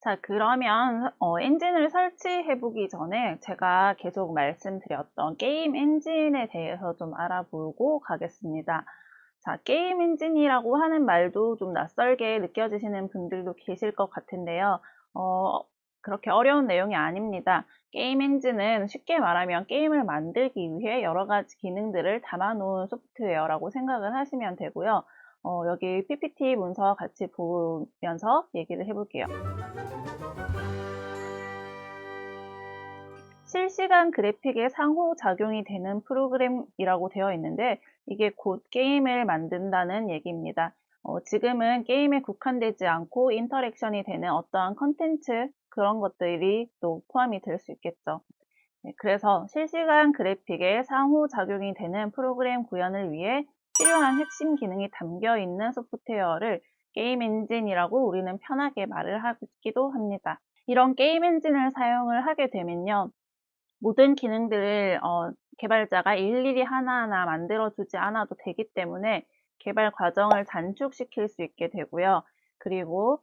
자, 그러면 엔진을 설치해 보기 전에 제가 계속 말씀드렸던 게임 엔진에 대해서 좀 알아보고 가겠습니다. 자, 게임 엔진이라고 하는 말도 좀 낯설게 느껴지시는 분들도 계실 것 같은데요. 그렇게 어려운 내용이 아닙니다. 게임 엔진은 쉽게 말하면 게임을 만들기 위해 여러 가지 기능들을 담아놓은 소프트웨어라고 생각을 하시면 되고요. 여기 PPT 문서 같이 보면서 얘기를 해볼게요. 실시간 그래픽의 상호작용이 되는 프로그램이라고 되어 있는데 이게 곧 게임을 만든다는 얘기입니다. 지금은 게임에 국한되지 않고 인터랙션이 되는 어떠한 컨텐츠 그런 것들이 또 포함이 될 수 있겠죠. 네, 그래서 실시간 그래픽의 상호작용이 되는 프로그램 구현을 위해 필요한 핵심 기능이 담겨 있는 소프트웨어를 게임 엔진이라고 우리는 편하게 말을 하기도 합니다. 이런 게임 엔진을 사용을 하게 되면요. 모든 기능들을 개발자가 일일이 하나하나 만들어주지 않아도 되기 때문에 개발 과정을 단축시킬 수 있게 되고요. 그리고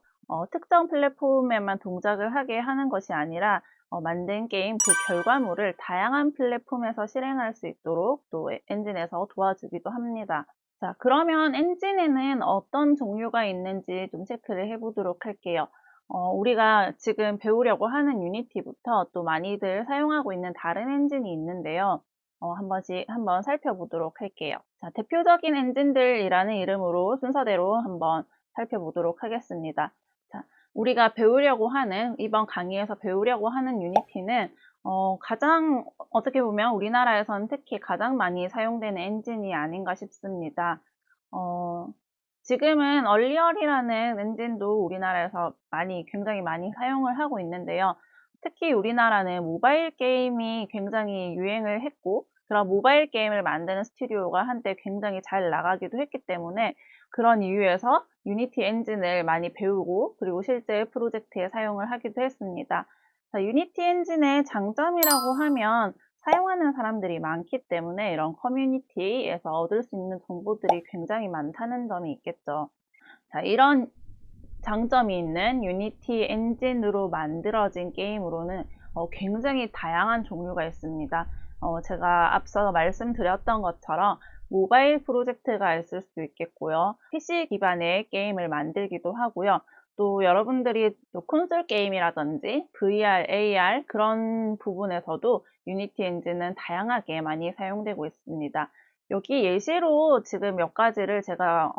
특정 플랫폼에만 동작을 하게 하는 것이 아니라 만든 게임 그 결과물을 다양한 플랫폼에서 실행할 수 있도록 또 엔진에서 도와주기도 합니다. 자, 그러면 엔진에는 어떤 종류가 있는지 좀 체크를 해보도록 할게요. 우리가 지금 배우려고 하는 유니티부터 또 많이들 사용하고 있는 다른 엔진이 있는데요. 한번 살펴보도록 할게요. 자, 대표적인 엔진들이라는 이름으로 순서대로 한번 살펴보도록 하겠습니다. 자, 우리가 배우려고 하는, 이번 강의에서 배우려고 하는 유니티는 가장 어떻게 보면 우리나라에서는 특히 가장 많이 사용되는 엔진이 아닌가 싶습니다. 지금은 얼리얼이라는 엔진도 우리나라에서 굉장히 많이 사용을 하고 있는데요. 특히 우리나라는 모바일 게임이 굉장히 유행을 했고, 그런 모바일 게임을 만드는 스튜디오가 한때 굉장히 잘 나가기도 했기 때문에 그런 이유에서 유니티 엔진을 많이 배우고, 그리고 실제 프로젝트에 사용을 하기도 했습니다. 자, 유니티 엔진의 장점이라고 하면 사용하는 사람들이 많기 때문에 이런 커뮤니티에서 얻을 수 있는 정보들이 굉장히 많다는 점이 있겠죠. 자, 이런 장점이 있는 유니티 엔진으로 만들어진 게임으로는 굉장히 다양한 종류가 있습니다. 제가 앞서 말씀드렸던 것처럼 모바일 프로젝트가 있을 수 있겠고요. PC 기반의 게임을 만들기도 하고요. 또 여러분들이 또 콘솔 게임이라든지 VR, AR 그런 부분에서도 유니티 엔진은 다양하게 많이 사용되고 있습니다. 여기 예시로 지금 몇 가지를 제가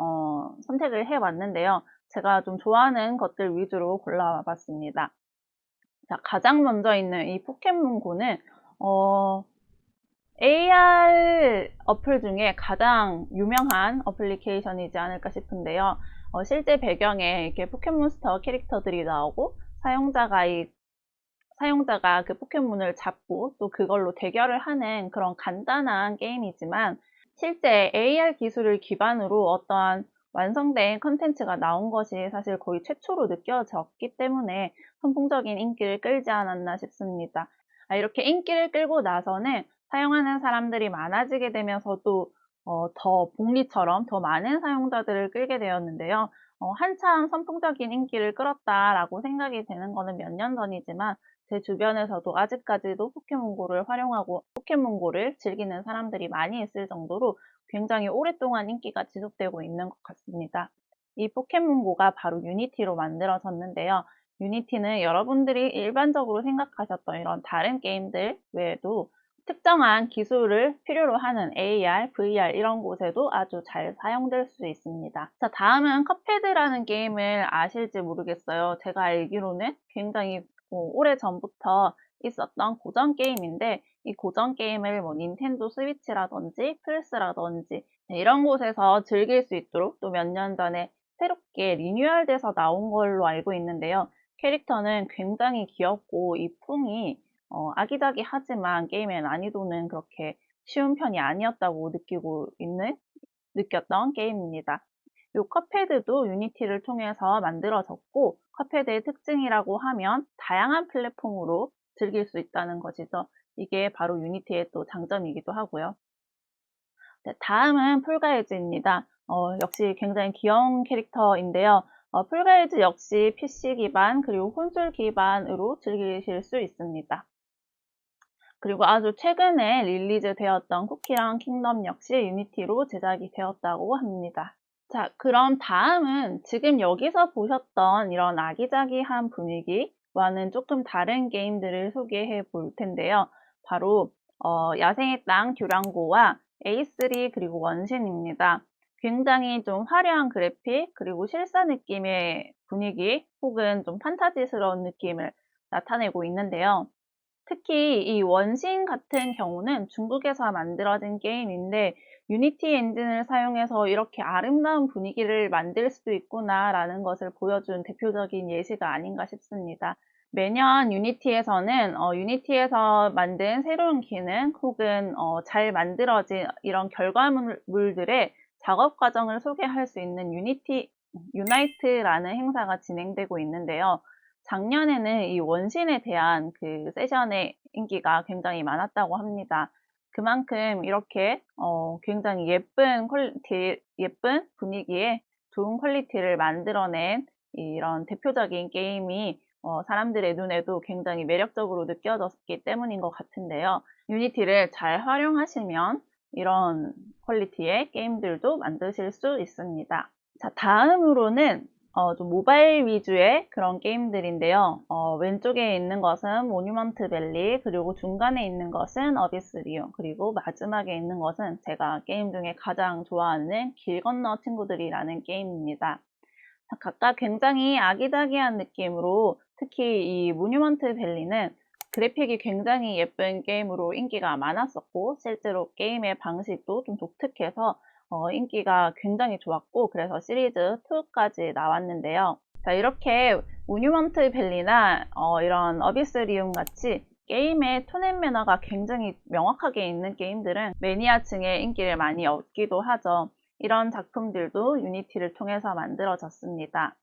선택을 해봤는데요. 제가 좀 좋아하는 것들 위주로 골라와 봤습니다. 자, 가장 먼저 있는 이 포켓몬고는 AR 어플 중에 가장 유명한 어플리케이션이지 않을까 싶은데요. 실제 배경에 이렇게 포켓몬스터 캐릭터들이 나오고 사용자가 그 포켓몬을 잡고 또 그걸로 대결을 하는 그런 간단한 게임이지만 실제 AR 기술을 기반으로 어떠한 완성된 컨텐츠가 나온 것이 사실 거의 최초로 느껴졌기 때문에 선풍적인 인기를 끌지 않았나 싶습니다. 이렇게 인기를 끌고 나서는 사용하는 사람들이 많아지게 되면서도 더 복리처럼 더 많은 사용자들을 끌게 되었는데요. 한참 선풍적인 인기를 끌었다라고 생각이 되는 거는 몇 년 전이지만 제 주변에서도 아직까지도 포켓몬고를 활용하고 포켓몬고를 즐기는 사람들이 많이 있을 정도로 굉장히 오랫동안 인기가 지속되고 있는 것 같습니다. 이 포켓몬고가 바로 유니티로 만들어졌는데요. 유니티는 여러분들이 일반적으로 생각하셨던 이런 다른 게임들 외에도 특정한 기술을 필요로 하는 AR, VR 이런 곳에도 아주 잘 사용될 수 있습니다. 자, 다음은 컵헤드라는 게임을 아실지 모르겠어요. 제가 알기로는 굉장히 오래전부터 있었던 고전 게임인데 이 고전 게임을 닌텐도 스위치라든지 플스라든지 이런 곳에서 즐길 수 있도록 또 몇 년 전에 새롭게 리뉴얼돼서 나온 걸로 알고 있는데요. 캐릭터는 굉장히 귀엽고 이 풍이 아기자기하지만 게임의 난이도는 그렇게 쉬운 편이 아니었다고 느꼈던 게임입니다. 이 컵헤드도 유니티를 통해서 만들어졌고 컵헤드의 특징이라고 하면 다양한 플랫폼으로 즐길 수 있다는 것이죠. 이게 바로 유니티의 또 장점이기도 하고요. 네, 다음은 폴가이즈입니다. 역시 굉장히 귀여운 캐릭터인데요. 풀가이즈 역시 PC 기반 그리고 콘솔 기반으로 즐기실 수 있습니다. 그리고 아주 최근에 릴리즈 되었던 쿠키랑 킹덤 역시 유니티로 제작이 되었다고 합니다. 자, 그럼 다음은 지금 여기서 보셨던 이런 아기자기한 분위기와는 조금 다른 게임들을 소개해 볼 텐데요. 바로 야생의 땅 듀랑고와 A3 그리고 원신입니다. 굉장히 좀 화려한 그래픽 그리고 실사 느낌의 분위기 혹은 좀 판타지스러운 느낌을 나타내고 있는데요. 특히 이 원신 같은 경우는 중국에서 만들어진 게임인데 유니티 엔진을 사용해서 이렇게 아름다운 분위기를 만들 수도 있구나라는 것을 보여준 대표적인 예시가 아닌가 싶습니다. 매년 유니티에서는 유니티에서 만든 새로운 기능 혹은 잘 만들어진 이런 결과물들의 작업 과정을 소개할 수 있는 유나이트라는 행사가 진행되고 있는데요. 작년에는 이 원신에 대한 그 세션의 인기가 굉장히 많았다고 합니다. 그만큼 이렇게 굉장히 예쁜 퀄리티, 예쁜 분위기에 좋은 퀄리티를 만들어낸 이런 대표적인 게임이 사람들의 눈에도 굉장히 매력적으로 느껴졌기 때문인 것 같은데요. 유니티를 잘 활용하시면 이런 퀄리티의 게임들도 만드실 수 있습니다. 자, 다음으로는 좀 모바일 위주의 그런 게임들인데요. 왼쪽에 있는 것은 모뉴먼트 밸리, 그리고 중간에 있는 것은 어비스 리움, 그리고 마지막에 있는 것은 제가 게임 중에 가장 좋아하는 길 건너 친구들이라는 게임입니다. 자, 각각 굉장히 아기자기한 느낌으로 특히 이 모뉴먼트 밸리는 그래픽이 굉장히 예쁜 게임으로 인기가 많았었고 실제로 게임의 방식도 좀 독특해서 인기가 굉장히 좋았고 그래서 시리즈 2까지 나왔는데요. 자, 이렇게 모뉴먼트 밸리나 이런 어비스리움 같이 게임의 톤앤 매너가 굉장히 명확하게 있는 게임들은 매니아층의 인기를 많이 얻기도 하죠. 이런 작품들도 유니티를 통해서 만들어졌습니다.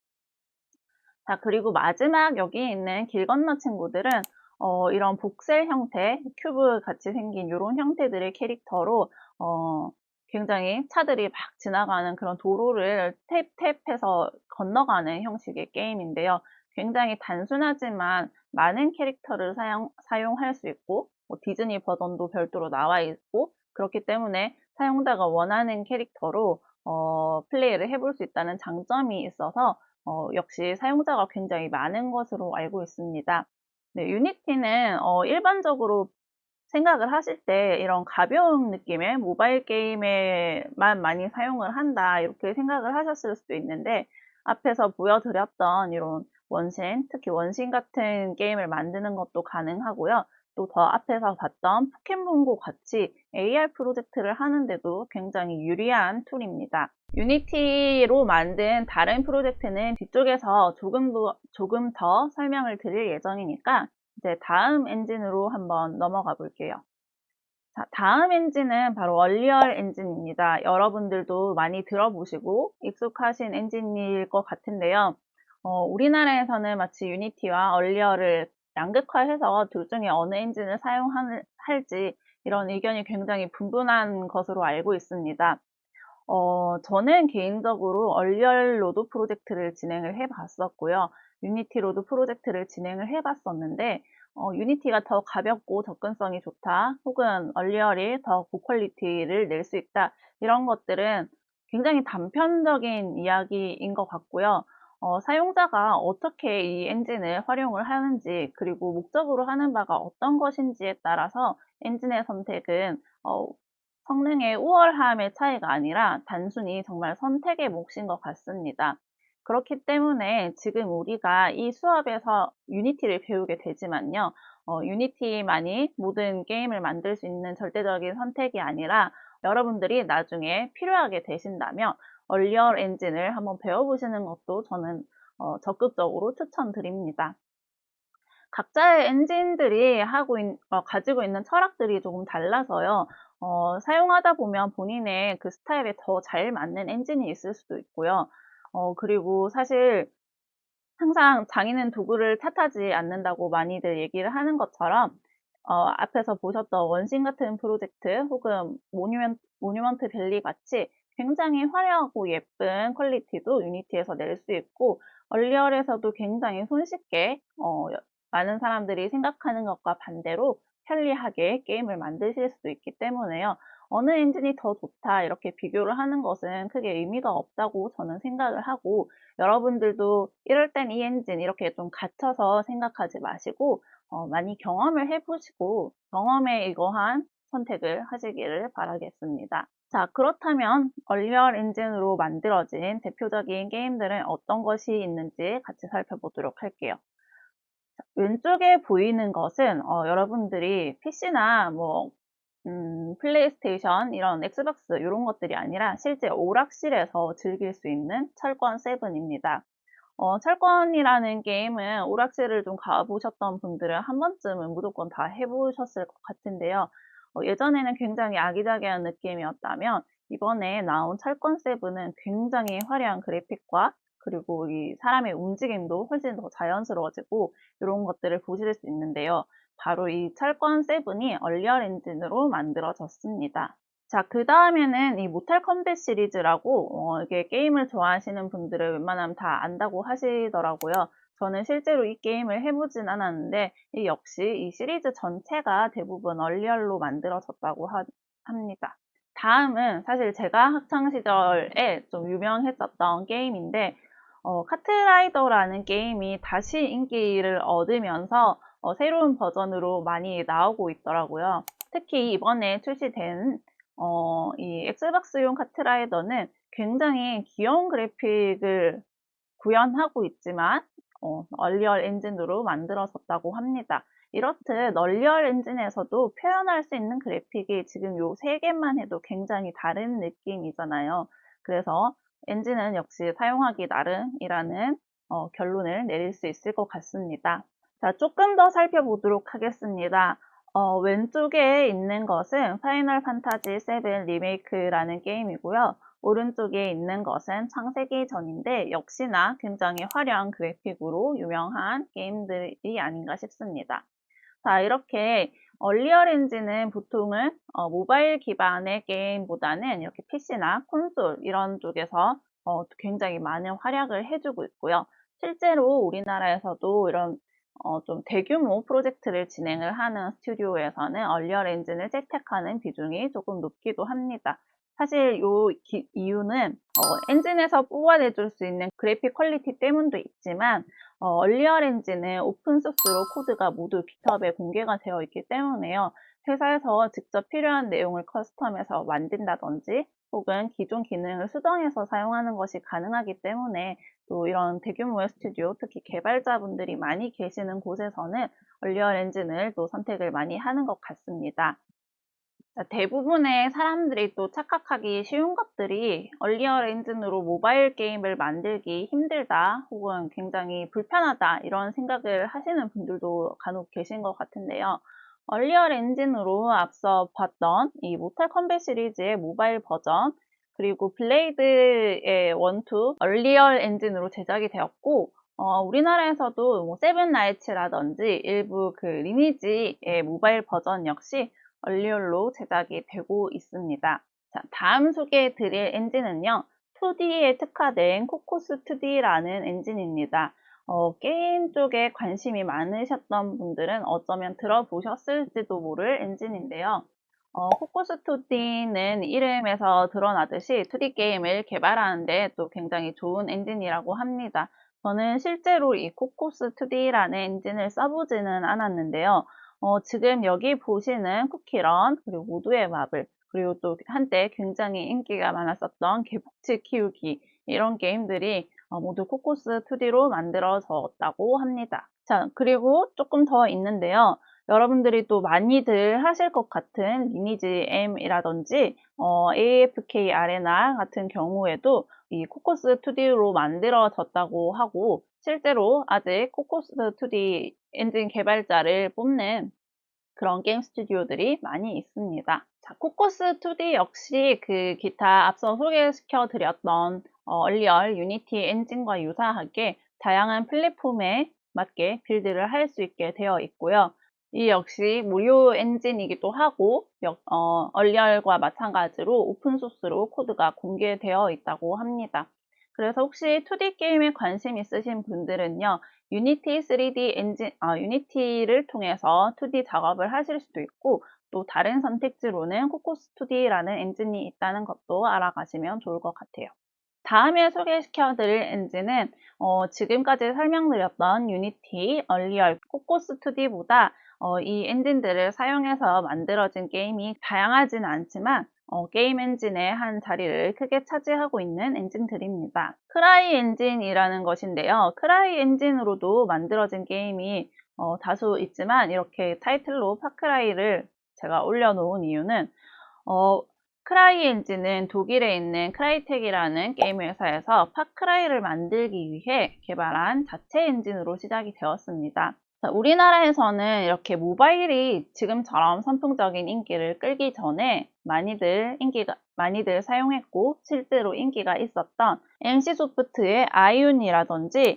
자, 그리고 마지막 여기 있는 길 건너 친구들은 이런 복셀 형태, 큐브 같이 생긴 이런 형태들의 캐릭터로 굉장히 차들이 막 지나가는 그런 도로를 탭탭해서 건너가는 형식의 게임인데요. 굉장히 단순하지만 많은 캐릭터를 사용할 수 있고 디즈니 버전도 별도로 나와 있고 그렇기 때문에 사용자가 원하는 캐릭터로 플레이를 해볼 수 있다는 장점이 있어서 역시 사용자가 굉장히 많은 것으로 알고 있습니다. 네, 유니티는 일반적으로 생각을 하실 때 이런 가벼운 느낌의 모바일 게임에만 많이 사용을 한다 이렇게 생각을 하셨을 수도 있는데 앞에서 보여드렸던 이런 원신, 특히 원신 같은 게임을 만드는 것도 가능하고요. 또 더 앞에서 봤던 포켓몬고 같이 AR 프로젝트를 하는데도 굉장히 유리한 툴입니다. 유니티로 만든 다른 프로젝트는 뒤쪽에서 조금 더 설명을 드릴 예정이니까 이제 다음 엔진으로 한번 넘어가 볼게요. 자, 다음 엔진은 바로 얼리얼 엔진입니다. 여러분들도 많이 들어보시고 익숙하신 엔진일 것 같은데요. 우리나라에서는 마치 유니티와 얼리얼을 양극화해서 둘 중에 어느 엔진을 사용할지 이런 의견이 굉장히 분분한 것으로 알고 있습니다. 저는 개인적으로 얼리얼 로드 프로젝트를 진행을 해 봤었고요. 유니티 로드 프로젝트를 진행을 해 봤었는데, 유니티가 더 가볍고 접근성이 좋다, 혹은 얼리얼이 더 고퀄리티를 낼 수 있다, 이런 것들은 굉장히 단편적인 이야기인 것 같고요. 사용자가 어떻게 이 엔진을 활용을 하는지, 그리고 목적으로 하는 바가 어떤 것인지에 따라서 엔진의 선택은 성능의 우월함의 차이가 아니라 단순히 정말 선택의 몫인 것 같습니다. 그렇기 때문에 지금 우리가 이 수업에서 유니티를 배우게 되지만요. 유니티만이 모든 게임을 만들 수 있는 절대적인 선택이 아니라 여러분들이 나중에 필요하게 되신다면 얼리얼 엔진을 한번 배워보시는 것도 저는 적극적으로 추천드립니다. 각자의 엔진들이 가지고 있는 철학들이 조금 달라서요. 사용하다 보면 본인의 그 스타일에 더 잘 맞는 엔진이 있을 수도 있고요. 그리고 사실 항상 장인은 도구를 탓하지 않는다고 많이들 얘기를 하는 것처럼 앞에서 보셨던 원신 같은 프로젝트 혹은 모뉴먼트 밸리 같이 굉장히 화려하고 예쁜 퀄리티도 유니티에서 낼 수 있고 얼리얼에서도 굉장히 손쉽게 많은 사람들이 생각하는 것과 반대로 편리하게 게임을 만드실 수도 있기 때문에요. 어느 엔진이 더 좋다 이렇게 비교를 하는 것은 크게 의미가 없다고 저는 생각을 하고 여러분들도 이럴 땐 이 엔진 이렇게 좀 갇혀서 생각하지 마시고 많이 경험을 해보시고 경험에 의거한 선택을 하시기를 바라겠습니다. 자, 그렇다면 얼리얼 엔진으로 만들어진 대표적인 게임들은 어떤 것이 있는지 같이 살펴보도록 할게요. 자, 왼쪽에 보이는 것은 여러분들이 PC나 플레이스테이션, 이런 엑스박스 이런 것들이 아니라 실제 오락실에서 즐길 수 있는 철권 7입니다. 철권이라는 게임은 오락실을 좀 가보셨던 분들은 한 번쯤은 무조건 다 해보셨을 것 같은데요. 예전에는 굉장히 아기자기한 느낌이었다면 이번에 나온 철권 7은 굉장히 화려한 그래픽과 그리고 이 사람의 움직임도 훨씬 더 자연스러워지고 이런 것들을 보실 수 있는데요. 바로 이 철권 7이 얼리얼 엔진으로 만들어졌습니다. 자, 그 다음에는 이 모탈 컴뱃 시리즈라고 이게 게임을 좋아하시는 분들은 웬만하면 다 안다고 하시더라고요. 저는 실제로 이 게임을 해보진 않았는데 역시 이 시리즈 전체가 대부분 얼리얼로 만들어졌다고 합니다. 다음은 사실 제가 학창시절에 좀 유명했었던 게임인데 카트라이더라는 게임이 다시 인기를 얻으면서 새로운 버전으로 많이 나오고 있더라고요. 특히 이번에 출시된 이 엑스박스용 카트라이더는 굉장히 귀여운 그래픽을 구현하고 있지만 얼리얼 엔진으로 만들어졌다고 합니다. 이렇듯 얼리얼 엔진에서도 표현할 수 있는 그래픽이 지금 요 세 개만 해도 굉장히 다른 느낌이잖아요. 그래서 엔진은 역시 사용하기 나름이라는 결론을 내릴 수 있을 것 같습니다. 자, 조금 더 살펴보도록 하겠습니다. 왼쪽에 있는 것은 파이널 판타지 7 리메이크라는 게임이고요. 오른쪽에 있는 것은 창세기 전인데 역시나 굉장히 화려한 그래픽으로 유명한 게임들이 아닌가 싶습니다. 자, 이렇게 얼리얼 엔진은 보통은 모바일 기반의 게임보다는 이렇게 PC나 콘솔 이런 쪽에서 굉장히 많은 활약을 해주고 있고요. 실제로 우리나라에서도 이런 좀 대규모 프로젝트를 진행을 하는 스튜디오에서는 얼리얼 엔진을 채택하는 비중이 조금 높기도 합니다. 사실 이유는 엔진에서 뽑아내줄 수 있는 그래픽 퀄리티 때문도 있지만 얼리얼 엔진은 오픈소스로 코드가 모두 깃허브에 공개가 되어 있기 때문에요. 회사에서 직접 필요한 내용을 커스텀해서 만든다든지 혹은 기존 기능을 수정해서 사용하는 것이 가능하기 때문에 또 이런 대규모의 스튜디오, 특히 개발자분들이 많이 계시는 곳에서는 얼리얼 엔진을 또 선택을 많이 하는 것 같습니다. 대부분의 사람들이 또 착각하기 쉬운 것들이 얼리얼 엔진으로 모바일 게임을 만들기 힘들다 혹은 굉장히 불편하다 이런 생각을 하시는 분들도 간혹 계신 것 같은데요. 얼리얼 엔진으로 앞서 봤던 이 모탈 컴뱃 시리즈의 모바일 버전 그리고 블레이드의 1, 2 얼리얼 엔진으로 제작이 되었고 우리나라에서도 뭐 세븐나이츠라든지 일부 그 리니지의 모바일 버전 역시 얼리얼로 제작이 되고 있습니다. 자, 다음 소개해 드릴 엔진은요. 2D에 특화된 코코스2D라는 엔진입니다. 게임 쪽에 관심이 많으셨던 분들은 어쩌면 들어보셨을지도 모를 엔진인데요. 코코스2D는 이름에서 드러나듯이 2D 게임을 개발하는데 또 굉장히 좋은 엔진이라고 합니다. 저는 실제로 이 코코스2D라는 엔진을 써보지는 않았는데요. 지금 여기 보시는 쿠키런, 그리고 모두의 마블, 그리고 또 한때 굉장히 인기가 많았었던 개복치 키우기, 이런 게임들이 모두 코코스2D로 만들어졌다고 합니다. 자, 그리고 조금 더 있는데요. 여러분들이 또 많이들 하실 것 같은 리니지 M이라든지 AFK 아레나 같은 경우에도 이 코코스2D로 만들어졌다고 하고 실제로 아직 코코스2D 엔진 개발자를 뽑는 그런 게임 스튜디오들이 많이 있습니다. 자, 코코스2D 역시 그 기타 앞서 소개시켜 드렸던 얼리얼 유니티 엔진과 유사하게 다양한 플랫폼에 맞게 빌드를 할 수 있게 되어 있고요. 이 역시 무료 엔진이기도 하고 얼리얼과 마찬가지로 오픈소스로 코드가 공개되어 있다고 합니다. 그래서 혹시 2D 게임에 관심 있으신 분들은요, 유니티 3D 엔진, 유니티를 통해서 2D 작업을 하실 수도 있고, 또 다른 선택지로는 코코스2D라는 엔진이 있다는 것도 알아가시면 좋을 것 같아요. 다음에 소개시켜 드릴 엔진은 지금까지 설명드렸던 유니티, 얼리얼, 코코스2D보다 이 엔진들을 사용해서 만들어진 게임이 다양하진 않지만 게임 엔진의 한 자리를 크게 차지하고 있는 엔진들입니다. 크라이 엔진이라는 것인데요. 크라이 엔진으로도 만들어진 게임이 다수 있지만 이렇게 타이틀로 파크라이를 제가 올려놓은 이유는 크라이 엔진은 독일에 있는 크라이텍이라는 게임 회사에서 파크라이를 만들기 위해 개발한 자체 엔진으로 시작이 되었습니다. 우리나라에서는 이렇게 모바일이 지금처럼 선풍적인 인기를 끌기 전에 많이들 사용했고 실제로 인기가 있었던 NC소프트의 아이온이라든지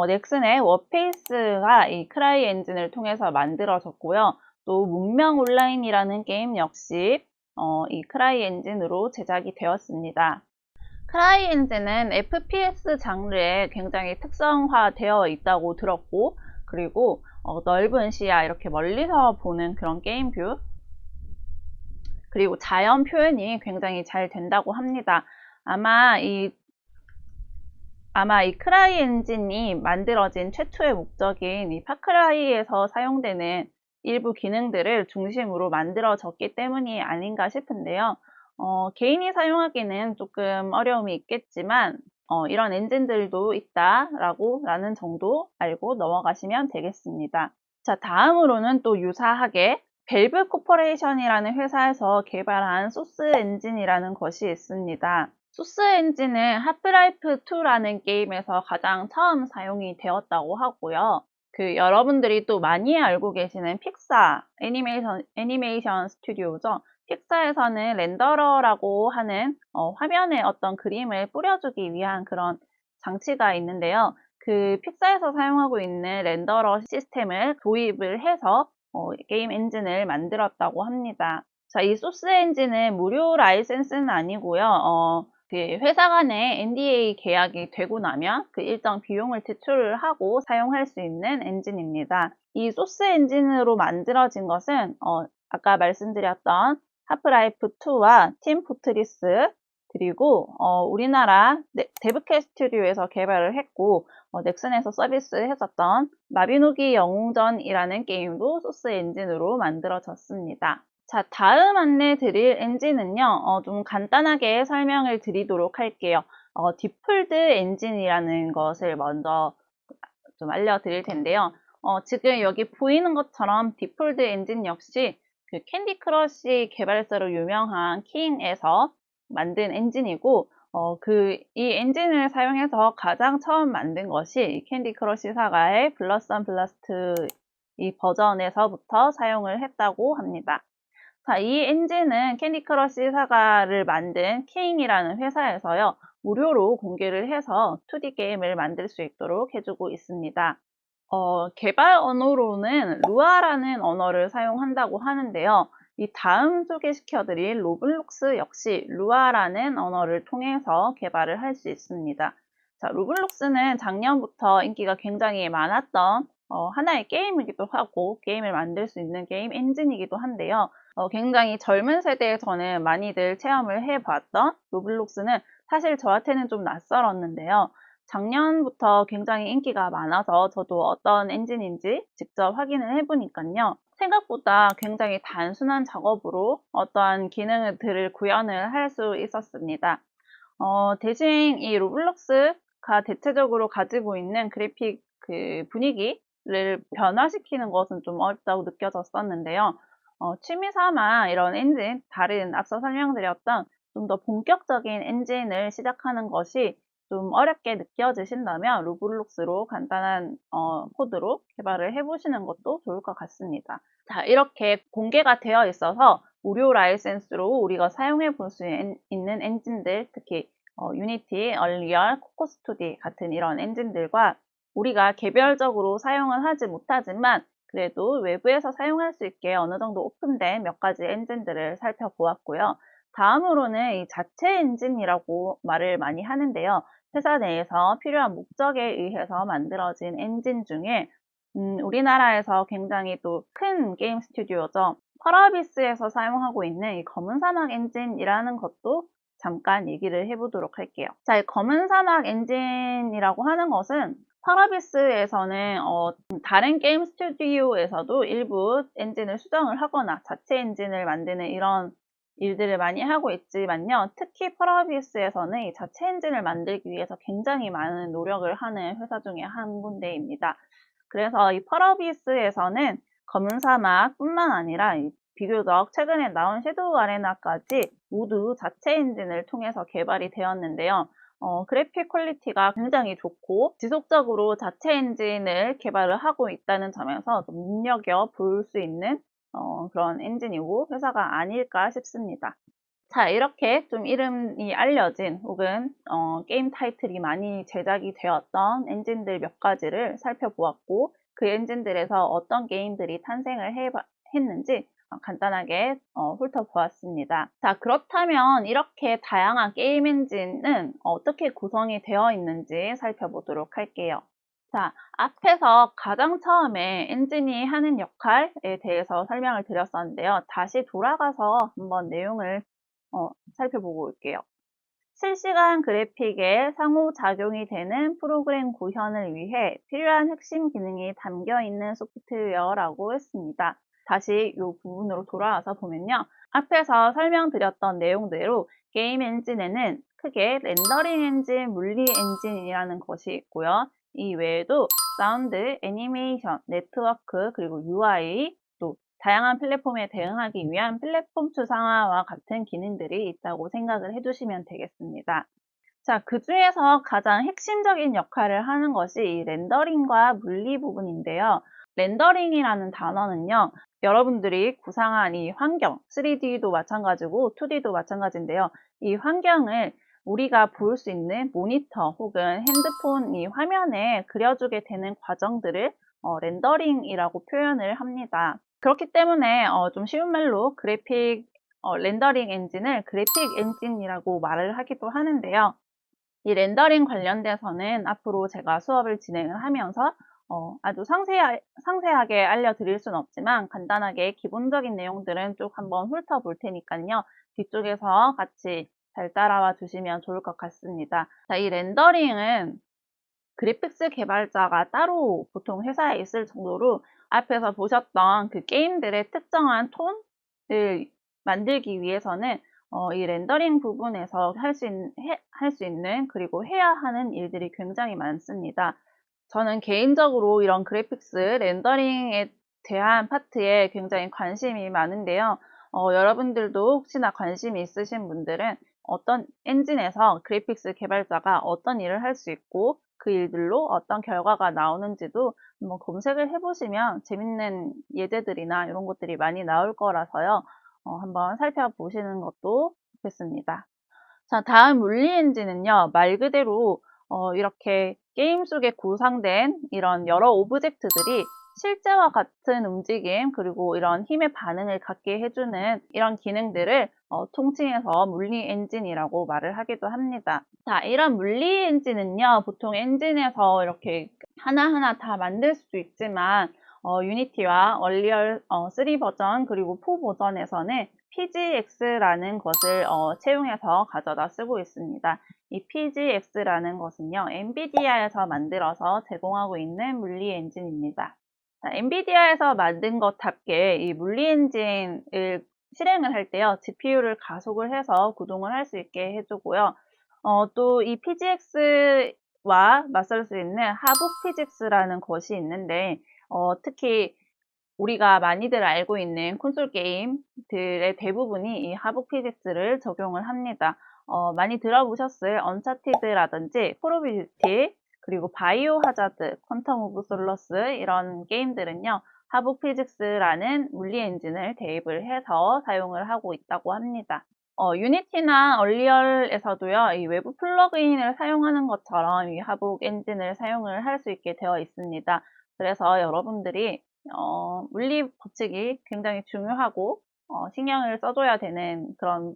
넥슨의 워페이스가 이 크라이 엔진을 통해서 만들어졌고요. 또 문명 온라인이라는 게임 역시 이 크라이 엔진으로 제작이 되었습니다. 크라이 엔진은 FPS 장르에 굉장히 특성화되어 있다고 들었고, 그리고 넓은 시야, 이렇게 멀리서 보는 그런 게임 뷰, 그리고 자연 표현이 굉장히 잘 된다고 합니다. 아마 이 크라이 엔진이 만들어진 최초의 목적인 이 파크라이에서 사용되는 일부 기능들을 중심으로 만들어졌기 때문이 아닌가 싶은데요. 개인이 사용하기는 조금 어려움이 있겠지만 이런 엔진들도 라는 정도 알고 넘어가시면 되겠습니다. 자, 다음으로는 또 유사하게 벨브 코퍼레이션이라는 회사에서 개발한 소스 엔진이라는 것이 있습니다. 소스 엔진은 하프라이프 2라는 게임에서 가장 처음 사용이 되었다고 하고요. 여러분들이 또 많이 알고 계시는 픽사 애니메이션 스튜디오죠. 픽사에서는 렌더러라고 하는 화면에 어떤 그림을 뿌려주기 위한 그런 장치가 있는데요. 픽사에서 사용하고 있는 렌더러 시스템을 도입을 해서 게임 엔진을 만들었다고 합니다. 자, 이 소스 엔진은 무료 라이센스는 아니고요. 회사 간의 NDA 계약이 되고 나면 일정 비용을 지출을 하고 사용할 수 있는 엔진입니다. 이 소스 엔진으로 만들어진 것은 아까 말씀드렸던 하프라이프 2와 팀 포트리스, 그리고 우리나라 데브캣 스튜디오에서 개발을 했고 넥슨에서 서비스했었던 마비노기 영웅전이라는 게임도 소스 엔진으로 만들어졌습니다. 자, 다음 안내 드릴 엔진은요, 좀 간단하게 설명을 드리도록 할게요. 디폴드 엔진이라는 것을 먼저 좀 알려드릴 텐데요. 지금 여기 보이는 것처럼 디폴드 엔진 역시 캔디 크러쉬 개발사로 유명한 킹에서 만든 엔진이고, 이 엔진을 사용해서 가장 처음 만든 것이 캔디 크러쉬 사가의 블러썸 블라스트 이 버전에서부터 사용을 했다고 합니다. 자, 이 엔진은 캔디 크러쉬 사가를 만든 킹이라는 회사에서요, 무료로 공개를 해서 2D 게임을 만들 수 있도록 해주고 있습니다. 개발 언어로는 루아라는 언어를 사용한다고 하는데요. 이 다음 소개시켜드릴 로블록스 역시 루아라는 언어를 통해서 개발을 할 수 있습니다. 자, 로블록스는 작년부터 인기가 굉장히 많았던 하나의 게임이기도 하고 게임을 만들 수 있는 게임 엔진이기도 한데요. 굉장히 젊은 세대에서는 많이들 체험을 해봤던 로블록스는 사실 저한테는 좀 낯설었는데요. 작년부터 굉장히 인기가 많아서 저도 어떤 엔진인지 직접 확인을 해보니까요. 생각보다 굉장히 단순한 작업으로 어떠한 기능들을 구현을 할 수 있었습니다. 대신 이 로블록스가 대체적으로 가지고 있는 그래픽 분위기를 변화시키는 것은 좀 어렵다고 느껴졌었는데요. 취미 삼아 이런 엔진, 다른 앞서 설명드렸던 좀 더 본격적인 엔진을 시작하는 것이 좀 어렵게 느껴지신다면 로블록스로 간단한 코드로 개발을 해보시는 것도 좋을 것 같습니다. 자, 이렇게 공개가 되어 있어서 무료 라이센스로 우리가 사용해 볼 수 있는 엔진들, 특히 유니티, 얼리얼, 코코스2D 같은 이런 엔진들과 우리가 개별적으로 사용은 하지 못하지만 그래도 외부에서 사용할 수 있게 어느 정도 오픈된 몇 가지 엔진들을 살펴보았고요. 다음으로는 이 자체 엔진이라고 말을 많이 하는데요. 회사 내에서 필요한 목적에 의해서 만들어진 엔진 중에 우리나라에서 굉장히 또 큰 게임 스튜디오죠. 펄어비스에서 사용하고 있는 이 검은 사막 엔진이라는 것도 잠깐 얘기를 해보도록 할게요. 자, 이 검은 사막 엔진이라고 하는 것은 펄어비스에서는 다른 게임 스튜디오에서도 일부 엔진을 수정을 하거나 자체 엔진을 만드는 이런 일들을 많이 하고 있지만요. 특히 펄어비스에서는 이 자체 엔진을 만들기 위해서 굉장히 많은 노력을 하는 회사 중에 한 군데입니다. 그래서 이 펄어비스에서는 검은 사막뿐만 아니라 비교적 최근에 나온 섀도우 아레나까지 모두 자체 엔진을 통해서 개발이 되었는데요. 그래픽 퀄리티가 굉장히 좋고 지속적으로 자체 엔진을 개발을 하고 있다는 점에서 좀 눈여겨볼 수 있는 그런 엔진이고 회사가 아닐까 싶습니다. 자, 이렇게 좀 이름이 알려진 혹은 게임 타이틀이 많이 제작이 되었던 엔진들 몇 가지를 살펴보았고 그 엔진들에서 어떤 게임들이 탄생을 했는지 간단하게 훑어보았습니다. 자, 그렇다면 이렇게 다양한 게임 엔진은 어떻게 구성이 되어 있는지 살펴보도록 할게요. 자, 앞에서 가장 처음에 엔진이 하는 역할에 대해서 설명을 드렸었는데요. 다시 돌아가서 한번 내용을 살펴보고 올게요. 실시간 그래픽에 상호작용이 되는 프로그램 구현을 위해 필요한 핵심 기능이 담겨 있는 소프트웨어라고 했습니다. 다시 이 부분으로 돌아와서 보면요. 앞에서 설명드렸던 내용대로 게임 엔진에는 크게 렌더링 엔진, 물리 엔진이라는 것이 있고요. 이 외에도 사운드, 애니메이션, 네트워크, 그리고 UI, 또 다양한 플랫폼에 대응하기 위한 플랫폼 추상화와 같은 기능들이 있다고 생각을 해주시면 되겠습니다. 자, 그 중에서 가장 핵심적인 역할을 하는 것이 이 렌더링과 물리 부분인데요. 렌더링이라는 단어는요, 여러분들이 구상한 이 환경, 3D도 마찬가지고 2D도 마찬가지인데요. 이 환경을 우리가 볼 수 있는 모니터 혹은 핸드폰 이 화면에 그려주게 되는 과정들을 렌더링이라고 표현을 합니다. 그렇기 때문에 좀 쉬운 말로 렌더링 엔진을 그래픽 엔진이라고 말을 하기도 하는데요. 이 렌더링 관련돼서는 앞으로 제가 수업을 진행을 하면서 아주 상세하게 알려드릴 수는 없지만 간단하게 기본적인 내용들은 쭉 한번 훑어볼 테니까요. 뒤쪽에서 같이 잘 따라와 주시면 좋을 것 같습니다. 자, 이 렌더링은 그래픽스 개발자가 따로 보통 회사에 있을 정도로 앞에서 보셨던 그 게임들의 특정한 톤을 만들기 위해서는 이 렌더링 부분에서 할 수 있는 그리고 해야 하는 일들이 굉장히 많습니다. 저는 개인적으로 이런 그래픽스 렌더링에 대한 파트에 굉장히 관심이 많은데요. 여러분들도 혹시나 관심이 있으신 분들은 어떤 엔진에서 그래픽스 개발자가 어떤 일을 할 수 있고 그 일들로 어떤 결과가 나오는지도 한번 검색을 해보시면 재밌는 예제들이나 이런 것들이 많이 나올 거라서요. 한번 살펴보시는 것도 좋겠습니다. 자, 다음 물리 엔진은요, 말 그대로 이렇게 게임 속에 구상된 이런 여러 오브젝트들이 실제와 같은 움직임 그리고 이런 힘의 반응을 갖게 해주는 이런 기능들을 통칭해서 물리 엔진이라고 말을 하기도 합니다. 자, 이런 물리 엔진은요, 보통 엔진에서 이렇게 하나하나 다 만들 수도 있지만 유니티와 얼리얼 3 버전 그리고 4 버전에서는 PGX라는 것을 채용해서 가져다 쓰고 있습니다. 이 PGX라는 것은요, 엔비디아에서 만들어서 제공하고 있는 물리 엔진입니다. 자, 엔비디아에서 만든 것답게 이 물리 엔진을 실행을 할 때요, GPU를 가속을 해서 구동을 할 수 있게 해주고요. 또 이 PGX와 맞설 수 있는 하복 피직스라는 것이 있는데, 특히 우리가 많이들 알고 있는 콘솔 게임들의 대부분이 이 하복 피직스를 적용을 합니다. 많이 들어보셨을 언차티드라든지 콜 오브 듀티 그리고 바이오 하자드, 퀀텀 오브 솔러스 이런 게임들은요. 하복 피직스라는 물리 엔진을 대입을 해서 사용을 하고 있다고 합니다. 유니티나 얼리얼에서도요, 이 외부 플러그인을 사용하는 것처럼 이 하복 엔진을 사용을 할 수 있게 되어 있습니다. 그래서 여러분들이 물리 법칙이 굉장히 중요하고 신경을 써줘야 되는 그런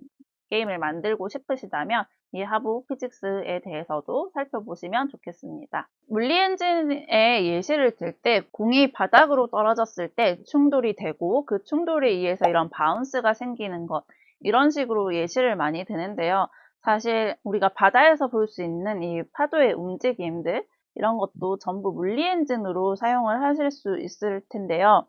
게임을 만들고 싶으시다면 이 하부 피직스에 대해서도 살펴보시면 좋겠습니다. 물리 엔진의 예시를 들 때 공이 바닥으로 떨어졌을 때 충돌이 되고 그 충돌에 의해서 이런 바운스가 생기는 것, 이런 식으로 예시를 많이 드는데요. 사실 우리가 바다에서 볼 수 있는 이 파도의 움직임들, 이런 것도 전부 물리 엔진으로 사용을 하실 수 있을 텐데요.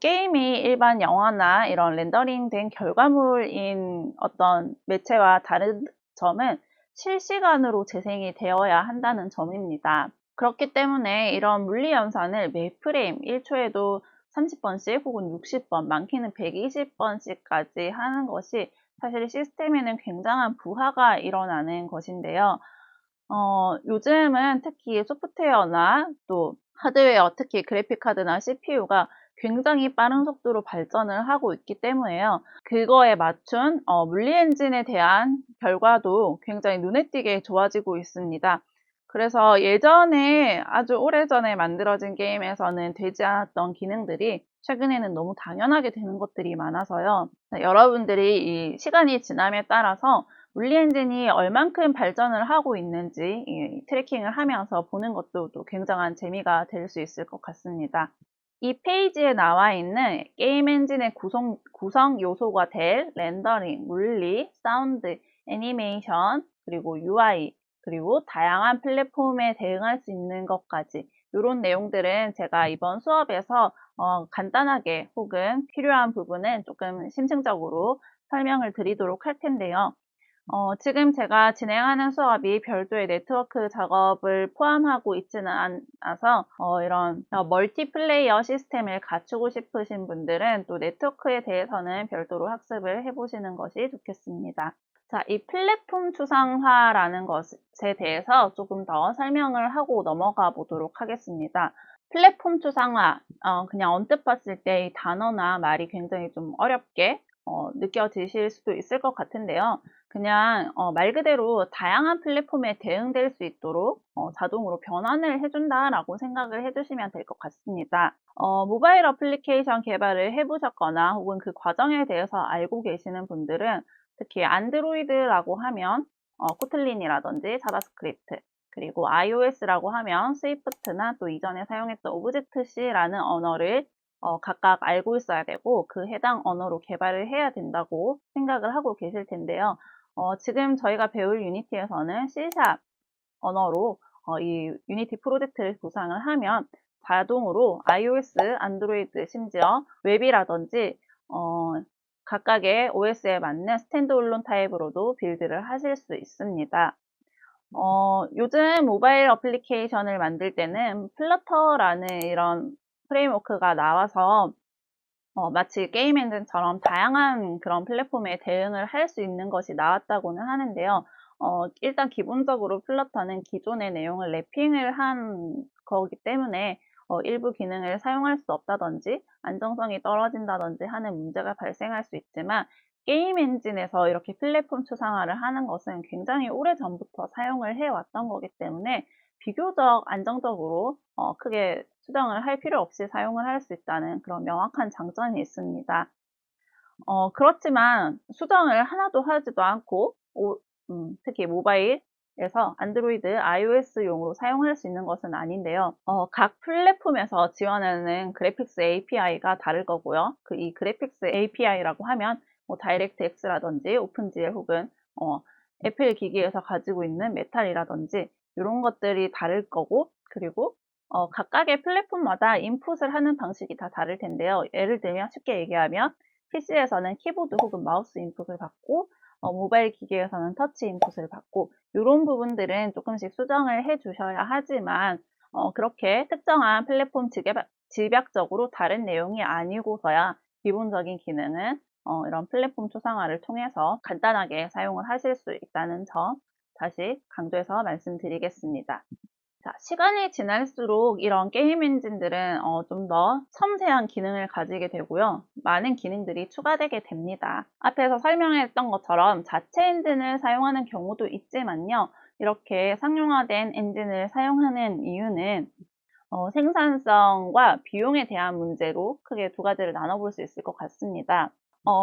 게임이 일반 영화나 이런 렌더링된 결과물인 어떤 매체와 다른 점은 실시간으로 재생이 되어야 한다는 점입니다. 그렇기 때문에 이런 물리 연산을 매 프레임 1초에도 30번씩 혹은 60번, 많게는 120번씩까지 하는 것이 사실 시스템에는 굉장한 부하가 일어나는 것인데요. 요즘은 특히 소프트웨어나 또 하드웨어, 특히 그래픽카드나 CPU가 굉장히 빠른 속도로 발전을 하고 있기 때문에요. 그거에 맞춘 물리 엔진에 대한 결과도 굉장히 눈에 띄게 좋아지고 있습니다. 그래서 예전에 아주 오래전에 만들어진 게임에서는 되지 않았던 기능들이 최근에는 너무 당연하게 되는 것들이 많아서요. 여러분들이 이 시간이 지남에 따라서 물리 엔진이 얼만큼 발전을 하고 있는지 트래킹을 하면서 보는 것도 또 굉장한 재미가 될 수 있을 것 같습니다. 이 페이지에 나와 있는 게임 엔진의 구성 요소가 될 렌더링, 물리, 사운드, 애니메이션, 그리고 UI, 그리고 다양한 플랫폼에 대응할 수 있는 것까지 이런 내용들은 제가 이번 수업에서 간단하게 혹은 필요한 부분은 조금 심층적으로 설명을 드리도록 할 텐데요. 지금 제가 진행하는 수업이 별도의 네트워크 작업을 포함하고 있지는 않아서 이런 멀티플레이어 시스템을 갖추고 싶으신 분들은 또 네트워크에 대해서는 별도로 학습을 해보시는 것이 좋겠습니다. 자, 이 플랫폼 추상화라는 것에 대해서 조금 더 설명을 하고 넘어가 보도록 하겠습니다. 플랫폼 추상화, 그냥 언뜻 봤을 때 이 단어나 말이 굉장히 좀 어렵게 느껴지실 수도 있을 것 같은데요. 그냥 말 그대로 다양한 플랫폼에 대응될 수 있도록 자동으로 변환을 해준다라고 생각을 해주시면 될 것 같습니다. 모바일 어플리케이션 개발을 해보셨거나 혹은 그 과정에 대해서 알고 계시는 분들은 특히 안드로이드라고 하면 코틀린이라든지 자바스크립트, 그리고 iOS라고 하면 스위프트나 또 이전에 사용했던 오브젝트-C라는 언어를 각각 알고 있어야 되고 그 해당 언어로 개발을 해야 된다고 생각을 하고 계실 텐데요. 지금 저희가 배울 유니티에서는 C# 언어로 이 유니티 프로젝트를 구상을 하면 자동으로 iOS, 안드로이드, 심지어 웹이라든지 각각의 OS에 맞는 스탠드얼론 타입으로도 빌드를 하실 수 있습니다. 요즘 모바일 어플리케이션을 만들 때는 플러터라는 이런 프레임워크가 나와서 마치 게임 엔진처럼 다양한 그런 플랫폼에 대응을 할 수 있는 것이 나왔다고는 하는데요. 일단 기본적으로 플러터는 기존의 내용을 랩핑을 한 거기 때문에 일부 기능을 사용할 수 없다든지 안정성이 떨어진다든지 하는 문제가 발생할 수 있지만 게임 엔진에서 이렇게 플랫폼 추상화를 하는 것은 굉장히 오래전부터 사용을 해왔던 거기 때문에 비교적 안정적으로 크게 수정을 할 필요 없이 사용을 할 수 있다는 그런 명확한 장점이 있습니다. 그렇지만 수정을 하나도 하지도 않고 특히 모바일에서 안드로이드, iOS용으로 사용할 수 있는 것은 아닌데요. 각 플랫폼에서 지원하는 그래픽스 API가 다를 거고요. 이 그래픽스 API라고 하면 다이렉트 X라든지 오픈GL 혹은 애플 기기에서 가지고 있는 메탈이라든지 이런 것들이 다를 거고, 그리고 각각의 플랫폼마다 인풋을 하는 방식이 다 다를 텐데요. 예를 들면 쉽게 얘기하면 PC에서는 키보드 혹은 마우스 인풋을 받고 모바일 기기에서는 터치 인풋을 받고 이런 부분들은 조금씩 수정을 해 주셔야 하지만 그렇게 특정한 플랫폼 집약적으로 다른 내용이 아니고서야 기본적인 기능은 이런 플랫폼 추상화를 통해서 간단하게 사용을 하실 수 있다는 점 다시 강조해서 말씀드리겠습니다. 자, 시간이 지날수록 이런 게임 엔진들은 좀 더 섬세한 기능을 가지게 되고요. 많은 기능들이 추가되게 됩니다. 앞에서 설명했던 것처럼 자체 엔진을 사용하는 경우도 있지만요. 이렇게 상용화된 엔진을 사용하는 이유는 생산성과 비용에 대한 문제로 크게 두 가지를 나눠볼 수 있을 것 같습니다.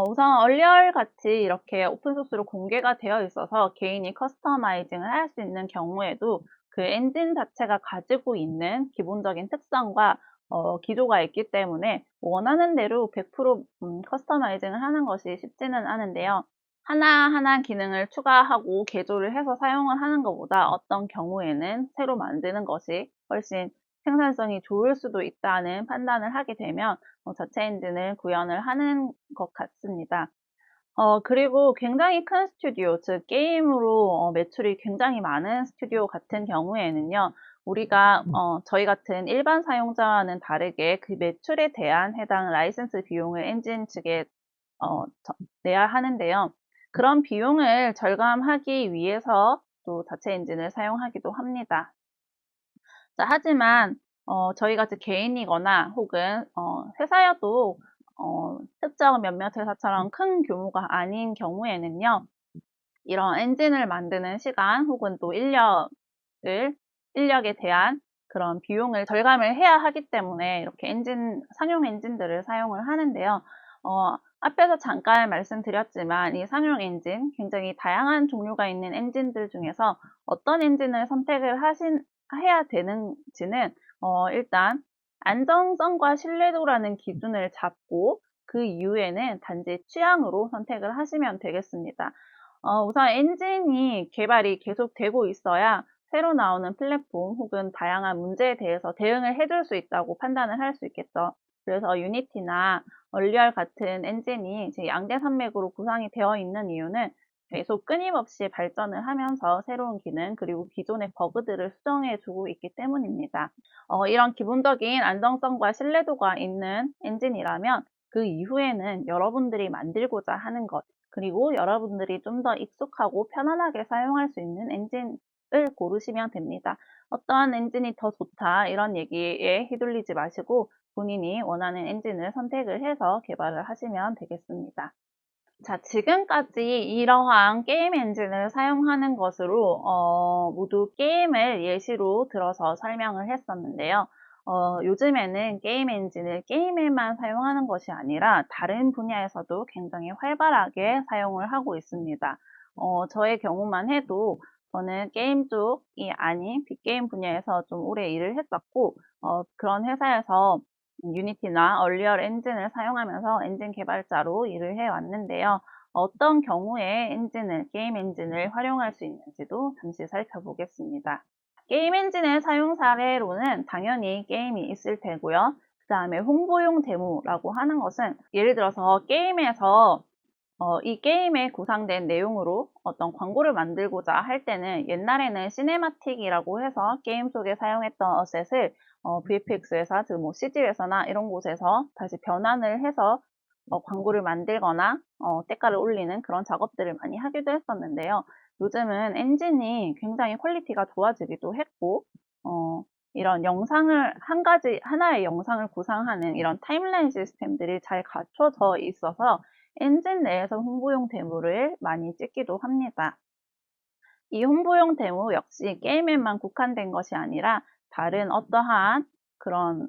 우선 얼리얼 같이 이렇게 오픈소스로 공개가 되어 있어서 개인이 커스터마이징을 할 수 있는 경우에도 그 엔진 자체가 가지고 있는 기본적인 특성과 기조가 있기 때문에 원하는 대로 100% 커스터마이징을 하는 것이 쉽지는 않은데요. 하나하나 기능을 추가하고 개조를 해서 사용을 하는 것보다 어떤 경우에는 새로 만드는 것이 훨씬 생산성이 좋을 수도 있다는 판단을 하게 되면 자체 엔진을 구현을 하는 것 같습니다. 그리고 굉장히 큰 스튜디오, 즉 게임으로 매출이 굉장히 많은 스튜디오 같은 경우에는요. 우리가 저희 같은 일반 사용자와는 다르게 그 매출에 대한 해당 라이센스 비용을 엔진 측에 내야 하는데요. 그런 비용을 절감하기 위해서 또 자체 엔진을 사용하기도 합니다. 자, 하지만 저희 같이 개인이거나 혹은 회사여도 특정 몇몇 회사처럼 큰 규모가 아닌 경우에는요. 이런 엔진을 만드는 시간 혹은 또 인력에 대한 그런 비용을 절감을 해야 하기 때문에 이렇게 상용 엔진들을 사용을 하는데요. 앞에서 잠깐 말씀드렸지만 이 상용 엔진, 굉장히 다양한 종류가 있는 엔진들 중에서 어떤 엔진을 선택을 해야 되는지는 일단 안정성과 신뢰도라는 기준을 잡고 그 이후에는 단지 취향으로 선택을 하시면 되겠습니다. 우선 엔진이 개발이 계속되고 있어야 새로 나오는 플랫폼 혹은 다양한 문제에 대해서 대응을 해줄 수 있다고 판단을 할 수 있겠죠. 그래서 유니티나 얼리얼 같은 엔진이 이제 양대 산맥으로 구성이 되어 있는 이유는 계속 끊임없이 발전을 하면서 새로운 기능 그리고 기존의 버그들을 수정해 주고 있기 때문입니다. 이런 기본적인 안정성과 신뢰도가 있는 엔진이라면 그 이후에는 여러분들이 만들고자 하는 것 그리고 여러분들이 좀 더 익숙하고 편안하게 사용할 수 있는 엔진을 고르시면 됩니다. 어떠한 엔진이 더 좋다 이런 얘기에 휘둘리지 마시고 본인이 원하는 엔진을 선택을 해서 개발을 하시면 되겠습니다. 자, 지금까지 이러한 게임 엔진을 사용하는 것으로 모두 게임을 예시로 들어서 설명을 했었는데요. 요즘에는 게임 엔진을 게임에만 사용하는 것이 아니라 다른 분야에서도 굉장히 활발하게 사용을 하고 있습니다. 저의 경우만 해도 저는 게임 쪽이 아닌 빅게임 분야에서 좀 오래 일을 했었고, 그런 회사에서 유니티나 얼리얼 엔진을 사용하면서 엔진 개발자로 일을 해왔는데요. 어떤 경우에 게임 엔진을 활용할 수 있는지도 잠시 살펴보겠습니다. 게임 엔진의 사용 사례로는 당연히 게임이 있을 테고요. 그 다음에 홍보용 데모라고 하는 것은 예를 들어서 게임에서 이 게임에 구상된 내용으로 어떤 광고를 만들고자 할 때는 옛날에는 시네마틱이라고 해서 게임 속에 사용했던 어셋을 VFX 회사, 즉 뭐 CG 회사나 이런 곳에서 다시 변환을 해서 광고를 만들거나 때가를 올리는 그런 작업들을 많이 하기도 했었는데요. 요즘은 엔진이 굉장히 퀄리티가 좋아지기도 했고 이런 영상을 하나의 영상을 구상하는 이런 타임라인 시스템들이 잘 갖춰져 있어서 엔진 내에서 홍보용 데모를 많이 찍기도 합니다. 이 홍보용 데모 역시 게임에만 국한된 것이 아니라 다른 어떠한 그런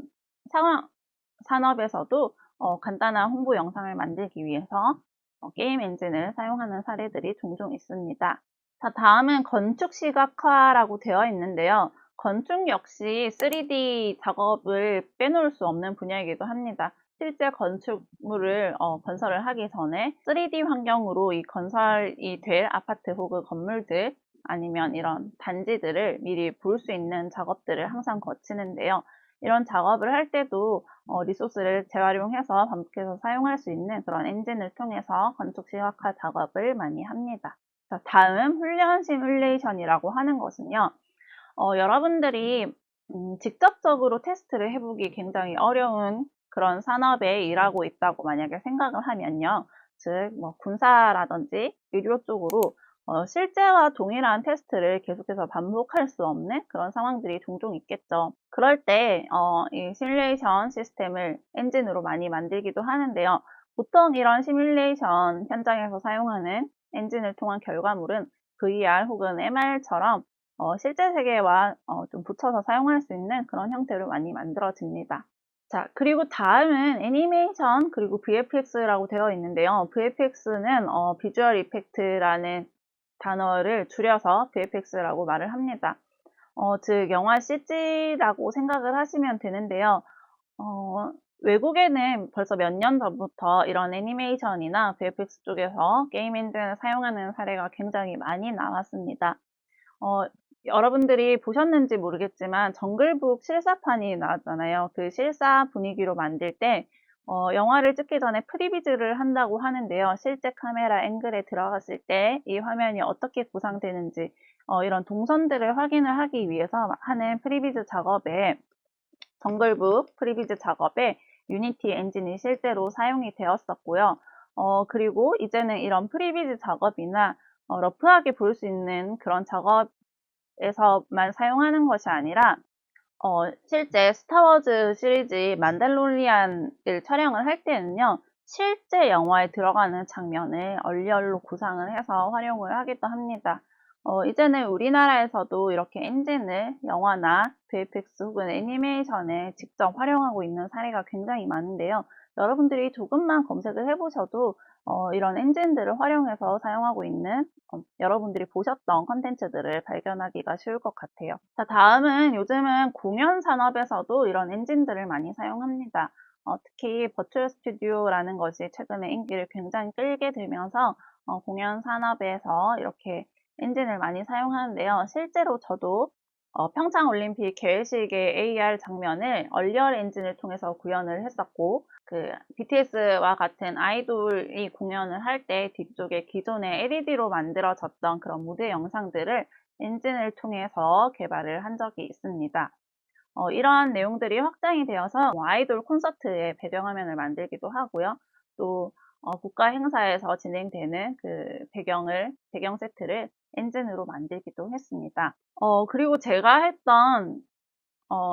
산업에서도 간단한 홍보 영상을 만들기 위해서 게임 엔진을 사용하는 사례들이 종종 있습니다. 자, 다음은 건축 시각화라고 되어 있는데요. 건축 역시 3D 작업을 빼놓을 수 없는 분야이기도 합니다. 실제 건축물을 건설을 하기 전에 3D 환경으로 이 건설이 될 아파트 혹은 건물들 아니면 이런 단지들을 미리 볼 수 있는 작업들을 항상 거치는데요. 이런 작업을 할 때도 리소스를 재활용해서 반복해서 사용할 수 있는 그런 엔진을 통해서 건축 시각화 작업을 많이 합니다. 자, 다음 훈련 시뮬레이션이라고 하는 것은요. 여러분들이 직접적으로 테스트를 해보기 굉장히 어려운 그런 산업에 일하고 있다고 만약에 생각을 하면요. 즉, 뭐 군사라든지 의료 쪽으로 실제와 동일한 테스트를 계속해서 반복할 수 없는 그런 상황들이 종종 있겠죠. 그럴 때 이 시뮬레이션 시스템을 엔진으로 많이 만들기도 하는데요. 보통 이런 시뮬레이션 현장에서 사용하는 엔진을 통한 결과물은 VR 혹은 MR처럼 실제 세계와 좀 붙여서 사용할 수 있는 그런 형태로 많이 만들어집니다. 자, 그리고 다음은 애니메이션 그리고 VFX라고 되어 있는데요. VFX는 비주얼 이펙트라는 단어를 줄여서 VFX라고 말을 합니다. 즉 영화 CG라고 생각을 하시면 되는데요. 외국에는 벌써 몇 년 전부터 이런 애니메이션이나 VFX 쪽에서 게임 엔진을 사용하는 사례가 굉장히 많이 나왔습니다. 여러분들이 보셨는지 모르겠지만 정글북 실사판이 나왔잖아요. 그 실사 분위기로 만들 때 영화를 찍기 전에 프리비즈를 한다고 하는데요. 실제 카메라 앵글에 들어갔을 때 이 화면이 어떻게 구상되는지 이런 동선들을 확인을 하기 위해서 하는 프리비즈 작업에 정글북 프리비즈 작업에 유니티 엔진이 실제로 사용이 되었었고요. 그리고 이제는 이런 프리비즈 작업이나 러프하게 볼 수 있는 그런 작업에서만 사용하는 것이 아니라 실제 스타워즈 시리즈 만달로리안을 촬영을 할 때는요. 실제 영화에 들어가는 장면을 얼리얼로 구상을 해서 활용을 하기도 합니다. 이제는 우리나라에서도 이렇게 엔진을 영화나 VFX 혹은 애니메이션에 직접 활용하고 있는 사례가 굉장히 많은데요. 여러분들이 조금만 검색을 해보셔도 이런 엔진들을 활용해서 사용하고 있는 여러분들이 보셨던 컨텐츠들을 발견하기가 쉬울 것 같아요. 자, 다음은 요즘은 공연 산업에서도 이런 엔진들을 많이 사용합니다. 특히 버추얼 스튜디오라는 것이 최근에 인기를 굉장히 끌게 되면서 공연 산업에서 이렇게 엔진을 많이 사용하는데요. 실제로 저도 평창올림픽 개회식의 AR 장면을 얼리얼 엔진을 통해서 구현을 했었고, 그 BTS와 같은 아이돌이 공연을 할 때 뒤쪽에 기존의 LED로 만들어졌던 그런 무대 영상들을 엔진을 통해서 개발을 한 적이 있습니다. 이러한 내용들이 확장이 되어서 아이돌 콘서트의 배경화면을 만들기도 하고요. 또 국가 행사에서 진행되는 그 배경 세트를 엔진으로 만들기도 했습니다. 그리고 제가 했던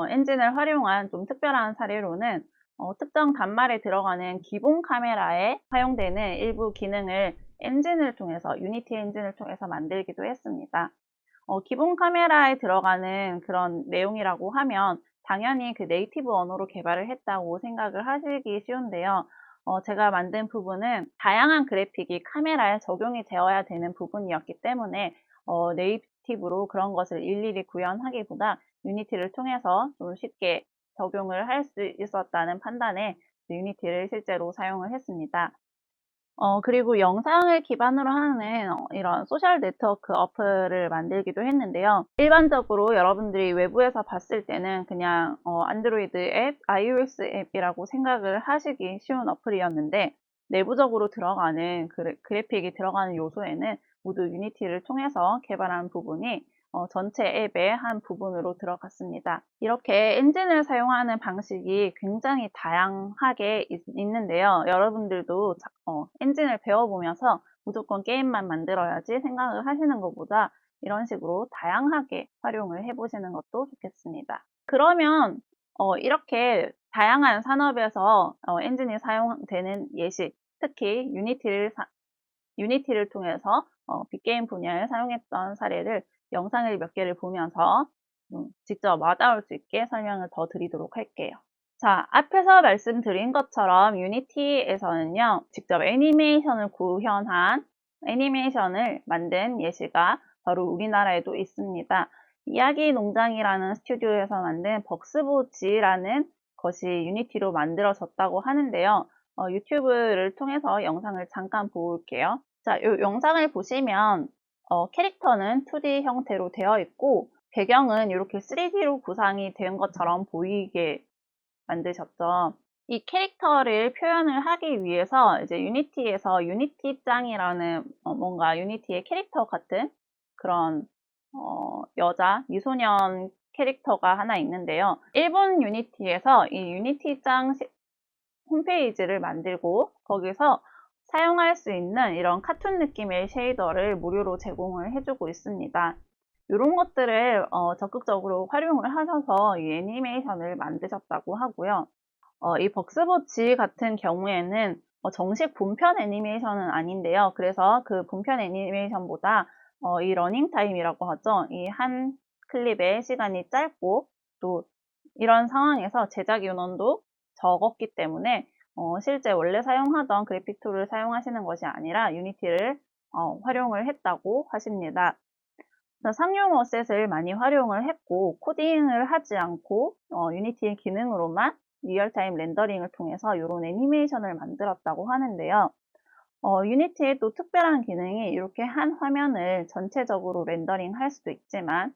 엔진을 활용한 좀 특별한 사례로는 특정 단말에 들어가는 기본 카메라에 사용되는 일부 기능을 엔진을 통해서, 유니티 엔진을 통해서 만들기도 했습니다. 기본 카메라에 들어가는 그런 내용이라고 하면 당연히 그 네이티브 언어로 개발을 했다고 생각을 하시기 쉬운데요. 제가 만든 부분은 다양한 그래픽이 카메라에 적용이 되어야 되는 부분이었기 때문에 네이티브로 그런 것을 일일이 구현하기보다 유니티를 통해서 좀 쉽게 적용을 할 수 있었다는 판단에 유니티를 실제로 사용을 했습니다. 그리고 영상을 기반으로 하는 이런 소셜 네트워크 어플을 만들기도 했는데요. 일반적으로 여러분들이 외부에서 봤을 때는 그냥 안드로이드 앱, iOS 앱이라고 생각을 하시기 쉬운 어플이었는데 내부적으로 들어가는 그래픽이 들어가는 요소에는 모두 유니티를 통해서 개발한 부분이 전체 앱의 한 부분으로 들어갔습니다. 이렇게 엔진을 사용하는 방식이 굉장히 다양하게 있는데요. 여러분들도 엔진을 배워보면서 무조건 게임만 만들어야지 생각을 하시는 것보다 이런 식으로 다양하게 활용을 해보시는 것도 좋겠습니다. 그러면 이렇게 다양한 산업에서 엔진이 사용되는 예시, 특히 유니티를 통해서 빅게임 분야에 사용했던 사례를 영상을 몇 개를 보면서 직접 와닿을 수 있게 설명을 더 드리도록 할게요. 자, 앞에서 말씀드린 것처럼 유니티에서는요, 직접 애니메이션을 구현한 애니메이션을 만든 예시가 바로 우리나라에도 있습니다. 이야기 농장이라는 스튜디오에서 만든 벅스보지라는 것이 유니티로 만들어졌다고 하는데요. 유튜브를 통해서 영상을 잠깐 볼게요. 자, 이 영상을 보시면 캐릭터는 2D 형태로 되어 있고 배경은 이렇게 3D로 구상이 된 것처럼 보이게 만드셨죠. 이 캐릭터를 표현을 하기 위해서 이제 유니티에서 유니티짱이라는 뭔가 유니티의 캐릭터 같은 그런 여자 미소년 캐릭터가 하나 있는데요. 일본 유니티에서 이 유니티짱 홈페이지를 만들고 거기서 사용할 수 있는 이런 카툰 느낌의 쉐이더를 무료로 제공을 해주고 있습니다. 이런 것들을 적극적으로 활용을 하셔서 이 애니메이션을 만드셨다고 하고요. 이 벅스보치 같은 경우에는 정식 본편 애니메이션은 아닌데요. 그래서 그 본편 애니메이션보다 이 러닝 타임이라고 하죠. 이 한 클립의 시간이 짧고 또 이런 상황에서 제작 인원도 적었기 때문에 실제 원래 사용하던 그래픽 툴을 사용하시는 것이 아니라 유니티를 활용을 했다고 하십니다. 상용 어셋을 많이 활용을 했고 코딩을 하지 않고 유니티의 기능으로만 리얼타임 렌더링을 통해서 이런 애니메이션을 만들었다고 하는데요. 유니티의 또 특별한 기능이 이렇게 한 화면을 전체적으로 렌더링 할 수도 있지만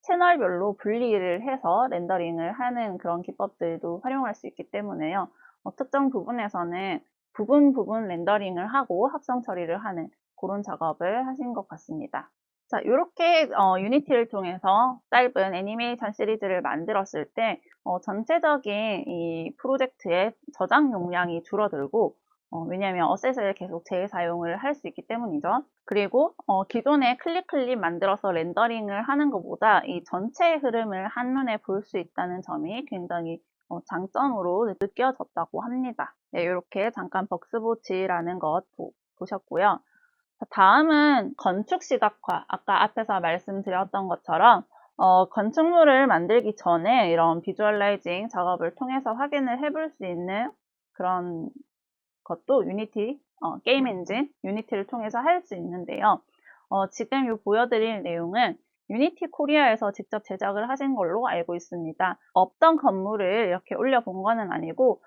채널별로 분리를 해서 렌더링을 하는 그런 기법들도 활용할 수 있기 때문에요. 특정 부분에서는 부분 렌더링을 하고 합성 처리를 하는 그런 작업을 하신 것 같습니다. 자, 이렇게 유니티를 통해서 짧은 애니메이션 시리즈를 만들었을 때 전체적인 이 프로젝트의 저장 용량이 줄어들고 왜냐하면 어셋을 계속 재사용을 할 수 있기 때문이죠. 그리고 기존에 클립 만들어서 렌더링을 하는 것보다 이 전체의 흐름을 한눈에 볼 수 있다는 점이 굉장히 장점으로 느껴졌다고 합니다. 네, 이렇게 잠깐 벅스보치라는 것 보셨고요. 다음은 건축 시각화. 아까 앞에서 말씀드렸던 것처럼 건축물을 만들기 전에 이런 비주얼라이징 작업을 통해서 확인을 해볼 수 있는 그런 것도 유니티, 게임 엔진, 유니티를 통해서 할 수 있는데요. 지금 이 보여드릴 내용은 유니티 코리아에서 직접 제작을 하신 걸로 알고 있습니다. 없던 건물을 이렇게 올려본 거는 아니고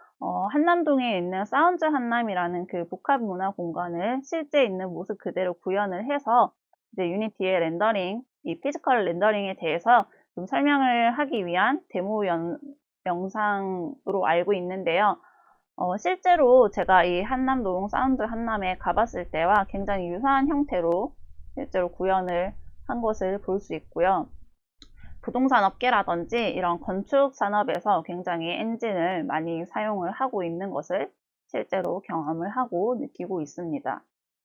한남동에 있는 사운즈 한남이라는 그 복합 문화 공간을 실제 있는 모습 그대로 구현을 해서 이제 유니티의 렌더링, 이 피지컬 렌더링에 대해서 좀 설명을 하기 위한 데모 영상으로 알고 있는데요. 실제로 제가 이 한남동 사운드 한남에 가봤을 때와 굉장히 유사한 형태로 실제로 구현을 한 것을 볼 수 있고요. 부동산 업계라든지 이런 건축 산업에서 굉장히 엔진을 많이 사용을 하고 있는 것을 실제로 경험을 하고 느끼고 있습니다.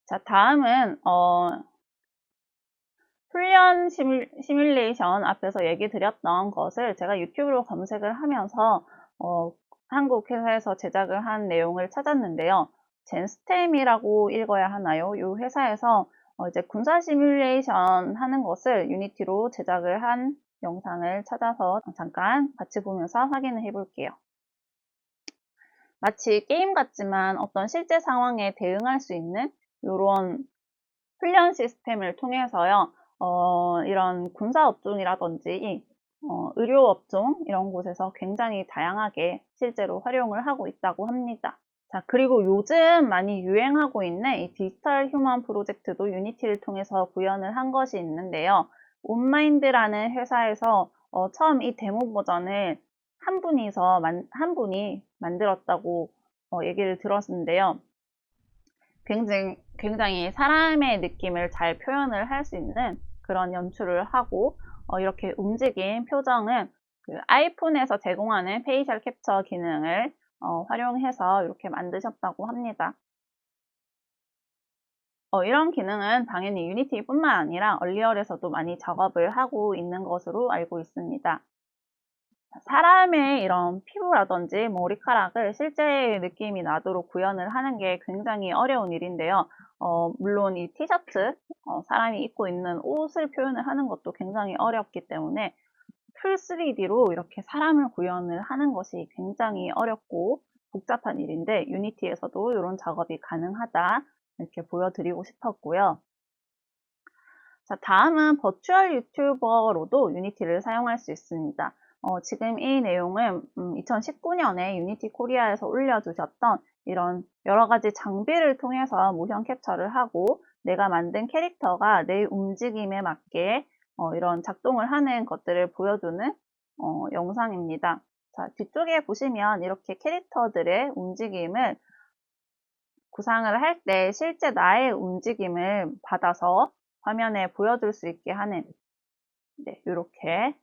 자, 다음은 훈련 시뮬레이션 앞에서 얘기 드렸던 것을 제가 유튜브로 검색을 하면서 한국 회사에서 제작을 한 내용을 찾았는데요. 젠스템이라고 읽어야 하나요? 이 회사에서 이제 군사 시뮬레이션 하는 것을 유니티로 제작을 한 영상을 찾아서 잠깐 같이 보면서 확인을 해볼게요. 마치 게임 같지만 어떤 실제 상황에 대응할 수 있는 이런 훈련 시스템을 통해서요. 이런 군사업종이라든지 의료업종 이런 곳에서 굉장히 다양하게 실제로 활용을 하고 있다고 합니다. 자, 그리고 요즘 많이 유행하고 있는 이 디지털 휴먼 프로젝트도 유니티를 통해서 구현을 한 것이 있는데요. 온마인드라는 회사에서 처음 이 데모 버전을 한 분이 만들었다고 얘기를 들었는데요. 굉장히 사람의 느낌을 잘 표현을 할 수 있는 그런 연출을 하고 이렇게 움직인 표정은 그 아이폰에서 제공하는 페이셜 캡처 기능을 활용해서 이렇게 만드셨다고 합니다. 이런 기능은 당연히 유니티뿐만 아니라 얼리얼에서도 많이 작업을 하고 있는 것으로 알고 있습니다. 사람의 이런 피부라든지 머리카락을 실제 느낌이 나도록 구현을 하는 게 굉장히 어려운 일인데요. 물론 이 티셔츠, 사람이 입고 있는 옷을 표현을 하는 것도 굉장히 어렵기 때문에 풀 3D로 이렇게 사람을 구현을 하는 것이 굉장히 어렵고 복잡한 일인데 유니티에서도 이런 작업이 가능하다 이렇게 보여드리고 싶었고요. 자, 다음은 버추얼 유튜버로도 유니티를 사용할 수 있습니다. 지금 이 내용은 2019년에 유니티 코리아에서 올려주셨던 이런 여러 가지 장비를 통해서 모션 캡처를 하고 내가 만든 캐릭터가 내 움직임에 맞게 이런 작동을 하는 것들을 보여주는 영상입니다. 자, 뒤쪽에 보시면 이렇게 캐릭터들의 움직임을 구상을 할 때 실제 나의 움직임을 받아서 화면에 보여줄 수 있게 하는 이렇게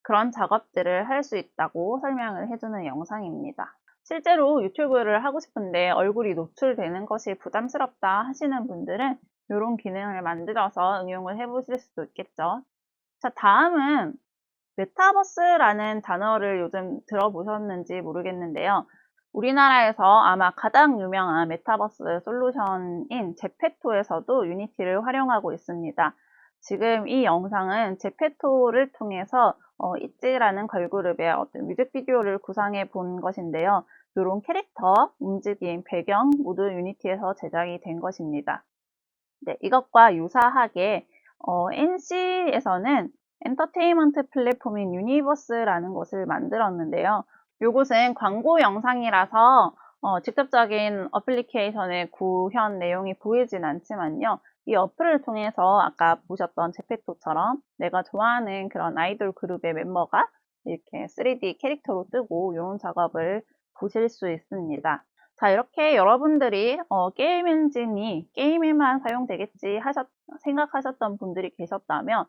그런 작업들을 할 수 있다고 설명을 해주는 영상입니다. 실제로 유튜브를 하고 싶은데 얼굴이 노출되는 것이 부담스럽다 하시는 분들은 이런 기능을 만들어서 응용을 해보실 수도 있겠죠. 자, 다음은 메타버스라는 단어를 요즘 들어보셨는지 모르겠는데요. 우리나라에서 아마 가장 유명한 메타버스 솔루션인 제페토에서도 유니티를 활용하고 있습니다. 지금 이 영상은 제페토를 통해서 있지라는 걸그룹의 어떤 뮤직비디오를 구상해 본 것인데요. 이런 캐릭터, 움직임, 배경 모두 유니티에서 제작이 된 것입니다. 네, 이것과 유사하게 NC에서는 엔터테인먼트 플랫폼인 유니버스라는 것을 만들었는데요. 이것은 광고 영상이라서 직접적인 어플리케이션의 구현 내용이 보이진 않지만요. 이 어플을 통해서 아까 보셨던 제페토처럼 내가 좋아하는 그런 아이돌 그룹의 멤버가 이렇게 3D 캐릭터로 뜨고 이런 작업을 보실 수 있습니다. 자, 이렇게 여러분들이 게임 엔진이 게임에만 사용되겠지 생각하셨던 분들이 계셨다면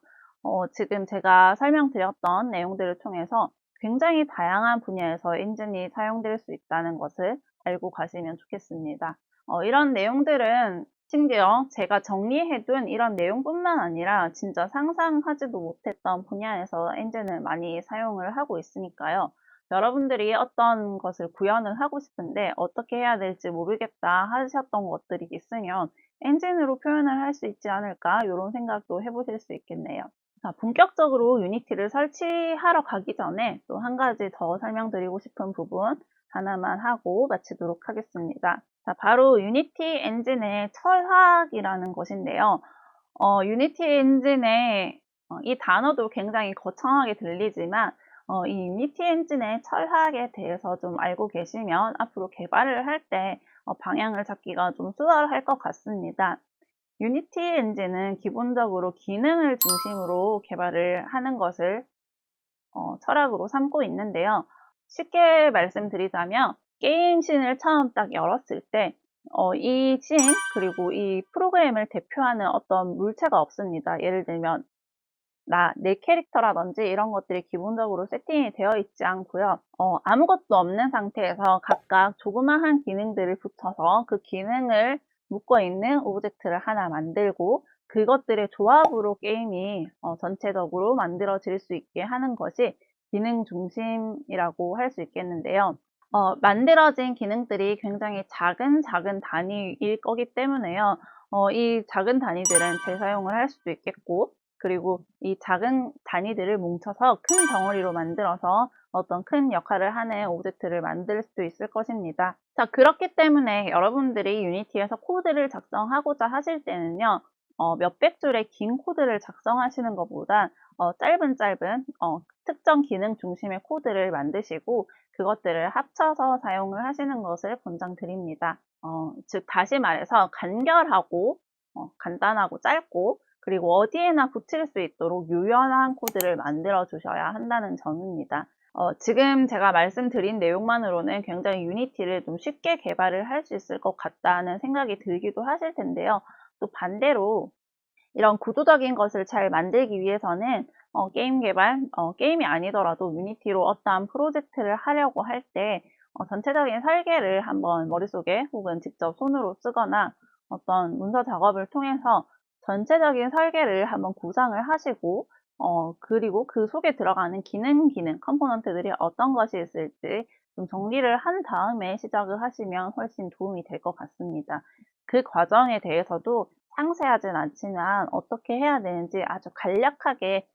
지금 제가 설명드렸던 내용들을 통해서 굉장히 다양한 분야에서 엔진이 사용될 수 있다는 것을 알고 가시면 좋겠습니다. 이런 내용들은 심지어 제가 정리해둔 이런 내용뿐만 아니라 진짜 상상하지도 못했던 분야에서 엔진을 많이 사용을 하고 있으니까요. 여러분들이 어떤 것을 구현을 하고 싶은데 어떻게 해야 될지 모르겠다 하셨던 것들이 있으면 엔진으로 표현을 할 수 있지 않을까 이런 생각도 해보실 수 있겠네요. 자, 본격적으로 유니티를 설치하러 가기 전에 또 한 가지 더 설명드리고 싶은 부분 하나만 하고 마치도록 하겠습니다. 자, 바로 유니티 엔진의 철학이라는 것인데요. 유니티 엔진의 이 단어도 굉장히 거창하게 들리지만 이 유니티 엔진의 철학에 대해서 좀 알고 계시면 앞으로 개발을 할 때 방향을 잡기가 좀 수월할 것 같습니다. 유니티 엔진은 기본적으로 기능을 중심으로 개발을 하는 것을 철학으로 삼고 있는데요. 쉽게 말씀드리자면 게임씬을 처음 딱 열었을 때 이 씬 그리고 이 프로그램을 대표하는 어떤 물체가 없습니다. 예를 들면 내 캐릭터라든지 이런 것들이 기본적으로 세팅이 되어 있지 않고요. 아무것도 없는 상태에서 각각 조그마한 기능들을 붙여서 그 기능을 묶어 있는 오브젝트를 하나 만들고 그것들의 조합으로 게임이 전체적으로 만들어질 수 있게 하는 것이 기능 중심이라고 할 수 있겠는데요. 만들어진 기능들이 굉장히 작은 단위일 거기 때문에요. 이 작은 단위들은 재사용을 할 수도 있겠고 그리고 이 작은 단위들을 뭉쳐서 큰 덩어리로 만들어서 어떤 큰 역할을 하는 오브젝트를 만들 수도 있을 것입니다. 자, 그렇기 때문에 여러분들이 유니티에서 코드를 작성하고자 하실 때는요, 몇백 줄의 긴 코드를 작성하시는 것보다 짧은 특정 기능 중심의 코드를 만드시고 그것들을 합쳐서 사용을 하시는 것을 권장드립니다. 즉 다시 말해서 간결하고 간단하고 짧고 그리고 어디에나 붙일 수 있도록 유연한 코드를 만들어 주셔야 한다는 점입니다. 지금 제가 말씀드린 내용만으로는 굉장히 유니티를 좀 쉽게 개발을 할 수 있을 것 같다는 생각이 들기도 하실 텐데요. 또 반대로 이런 구조적인 것을 잘 만들기 위해서는 게임 개발, 게임이 아니더라도 유니티로 어떠한 프로젝트를 하려고 할 때 전체적인 설계를 한번 머릿속에 혹은 직접 손으로 쓰거나 어떤 문서 작업을 통해서 전체적인 설계를 한번 구상을 하시고 그리고 그 속에 들어가는 기능, 컴포넌트들이 어떤 것이 있을지 좀 정리를 한 다음에 시작을 하시면 훨씬 도움이 될 것 같습니다. 그 과정에 대해서도 상세하진 않지만 어떻게 해야 되는지 아주 간략하게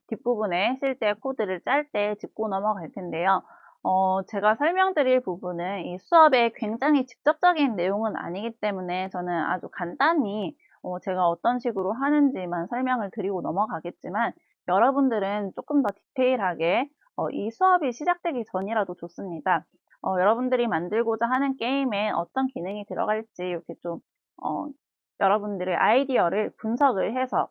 뒷부분에 실제 코드를 짤 때 짚고 넘어갈 텐데요. 제가 설명드릴 부분은 이 수업의 굉장히 직접적인 내용은 아니기 때문에 저는 아주 간단히 제가 어떤 식으로 하는지만 설명을 드리고 넘어가겠지만 여러분들은 조금 더 디테일하게 이 수업이 시작되기 전이라도 좋습니다. 여러분들이 만들고자 하는 게임에 어떤 기능이 들어갈지 이렇게 좀 여러분들의 아이디어를 분석을 해서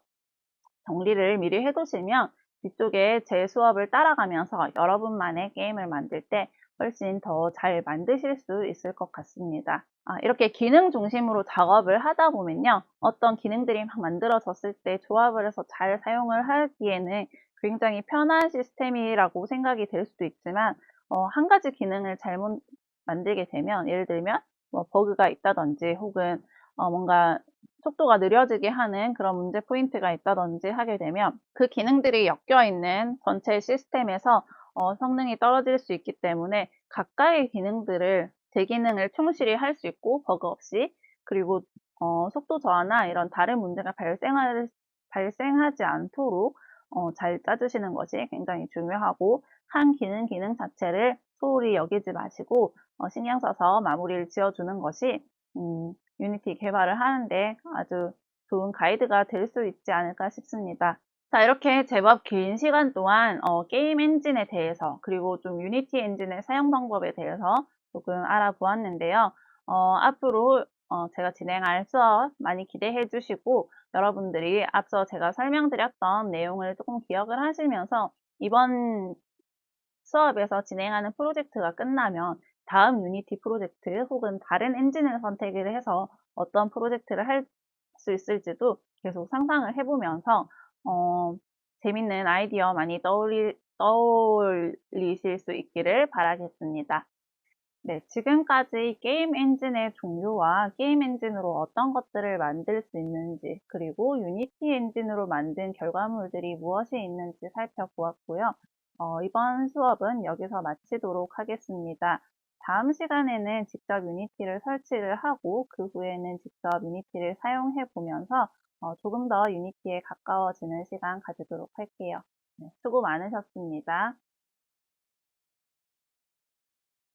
정리를 미리 해두시면 뒤쪽에 제 수업을 따라가면서 여러분만의 게임을 만들 때 훨씬 더 잘 만드실 수 있을 것 같습니다. 이렇게 기능 중심으로 작업을 하다 보면요. 어떤 기능들이 막 만들어졌을 때 조합을 해서 잘 사용을 하기에는 굉장히 편한 시스템이라고 생각이 될 수도 있지만 한 가지 기능을 잘못 만들게 되면 예를 들면 뭐 버그가 있다든지 혹은 뭔가 속도가 느려지게 하는 그런 문제 포인트가 있다든지 하게 되면 그 기능들이 엮여 있는 전체 시스템에서 성능이 떨어질 수 있기 때문에 가까이 기능들을 제 기능을 충실히 할 수 있고 버그 없이 그리고 속도 저하나 이런 다른 문제가 발생하지 않도록 잘 짜주시는 것이 굉장히 중요하고 한 기능 자체를 소홀히 여기지 마시고 신경 써서 마무리를 지어주는 것이 유니티 개발을 하는데 아주 좋은 가이드가 될 수 있지 않을까 싶습니다. 자, 이렇게 제법 긴 시간 동안 게임 엔진에 대해서 그리고 좀 유니티 엔진의 사용 방법에 대해서 조금 알아보았는데요. 앞으로 제가 진행할 수업 많이 기대해 주시고 여러분들이 앞서 제가 설명드렸던 내용을 조금 기억을 하시면서 이번 수업에서 진행하는 프로젝트가 끝나면 다음 유니티 프로젝트 혹은 다른 엔진을 선택을 해서 어떤 프로젝트를 할 수 있을지도 계속 상상을 해보면서 재밌는 아이디어 많이 떠올리실 수 있기를 바라겠습니다. 네, 지금까지 게임 엔진의 종류와 게임 엔진으로 어떤 것들을 만들 수 있는지, 그리고 유니티 엔진으로 만든 결과물들이 무엇이 있는지 살펴보았고요. 이번 수업은 여기서 마치도록 하겠습니다. 다음 시간에는 직접 유니티를 설치를 하고, 그 후에는 직접 유니티를 사용해 보면서 조금 더 유니티에 가까워지는 시간 가지도록 할게요. 네, 수고 많으셨습니다.